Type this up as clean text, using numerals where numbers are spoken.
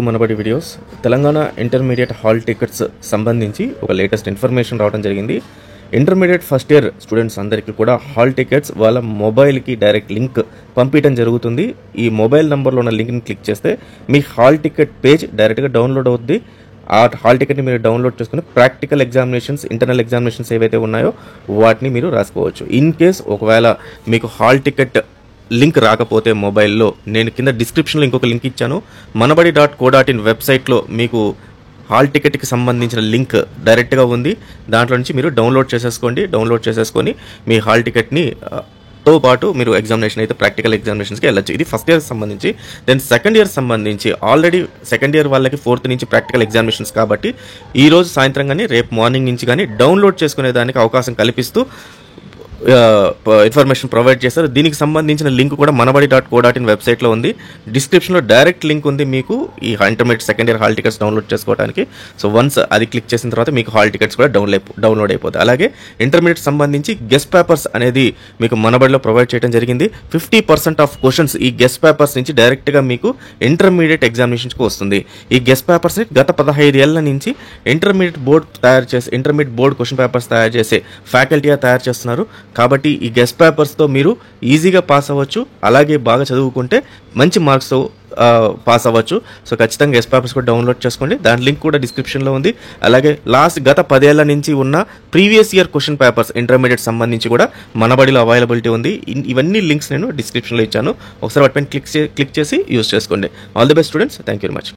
మనబడి videos Telangana intermediate hall tickets సంబంధించి ఒక latest information రావడం జరిగింది. ఇంటర్మీడియట్ ఫస్ట్ ఇయర్ స్టూడెంట్స్ అందరికీ కూడా హాల్ టికెట్స్ వాళ్ళ మొబైల్కి డైరెక్ట్ లింక్ పంపించడం జరుగుతుంది. ఈ మొబైల్ నెంబర్లో ఉన్న లింక్ని క్లిక్ చేస్తే మీ హాల్ టికెట్ పేజ్ డైరెక్ట్గా డౌన్లోడ్ అవుద్ది. ఆ హాల్ టికెట్ని మీరు డౌన్లోడ్ చేసుకుని ప్రాక్టికల్ ఎగ్జామినేషన్స్, ఇంటర్నల్ ఎగ్జామినేషన్స్ ఏవైతే ఉన్నాయో వాటిని మీరు రాసుకోవచ్చు. ఇన్ కేస్ ఒకవేళ మీకు హాల్ టికెట్ లింక్ రాకపోతే మొబైల్లో నేను కింద డిస్క్రిప్షన్లో ఇంకొక లింక్ ఇచ్చాను. manabadi.co.in వెబ్సైట్లో మీకు హాల్ టికెట్కి సంబంధించిన లింక్ డైరెక్ట్గా ఉంది. దాంట్లో నుంచి మీరు డౌన్లోడ్ చేసేసుకొని మీ హాల్ టికెట్ని తో పాటు మీరు ఎగ్జామినేషన్ అయితే ప్రాక్టికల్ ఎగ్జామినేషన్స్కి వెళ్ళచ్చు. ఇది ఫస్ట్ ఇయర్ సంబంధించి. దెన్ సెకండ్ ఇయర్ సంబంధించి ఆల్రెడీ సెకండ్ ఇయర్ వాళ్ళకి 4th నుంచి ప్రాక్టికల్ ఎగ్జామినేషన్స్ కాబట్టి ఈ రోజు సాయంత్రం కానీ రేపు మార్నింగ్ నుంచి కానీ డౌన్లోడ్ చేసుకునే దానికి అవకాశం కల్పిస్తూ ఇన్ఫర్మేషన్ ప్రొవైడ్ చేస్తారు. దీనికి సంబంధించిన లింక్ కూడా manabadi.co.in వెబ్సైట్లో ఉంది. డిస్క్రిప్షన్లో డైరెక్ట్ లింక్ ఉంది మీకు ఈ intermediate second year hall tickets download చేసుకోవడానికి. సో వన్స్ అది క్లిక్ చేసిన తర్వాత మీకు హాల్ టికెట్స్ కూడా డౌన్లోడ్ అయిపోతాయి. అలాగే ఇంటర్మీడియట్ సంబంధించి గెస్ట్ పేపర్స్ అనేది మీకు మనబడిలో ప్రొవైడ్ చేయడం జరిగింది. 50% ఆఫ్ క్వశ్చన్స్ ఈ గెస్ట్ పేపర్స్ నుంచి డైరెక్ట్గా మీకు ఇంటర్మీడియట్ ఎగ్జామినేషన్స్కి వస్తుంది. ఈ గెస్ట్ పేపర్స్ని గత 15 ఏళ్ల నుంచి ఇంటర్మీడియట్ బోర్డ్ క్వశ్చన్ పేపర్స్ తయారు చేసే ఫ్యాకల్టీ తయారు చేస్తున్నారు. కాబట్టి ఈ గెస్ట్ పేపర్స్తో మీరు ఈజీగా పాస్ అవ్వచ్చు. అలాగే బాగా చదువుకుంటే మంచి మార్క్స్తో పాస్ అవ్వచ్చు. సో ఖచ్చితంగా గెస్ట్ పేపర్స్ కూడా డౌన్లోడ్ చేసుకోండి. దాని లింక్ కూడా డిస్క్రిప్షన్లో ఉంది. అలాగే గత 10 ఏళ్ల నుంచి ఉన్న previous year question papers intermediate సంబంధించి కూడా మనబడిలో అవైలబిలిటీ ఉంది. ఇవన్నీ లింక్స్ నేను డిస్క్రిప్షన్లో ఇచ్చాను. ఒకసారి వాటిపైన క్లిక్ చేసి యూజ్ చేసుకోండి. All the best students. Thank you very much.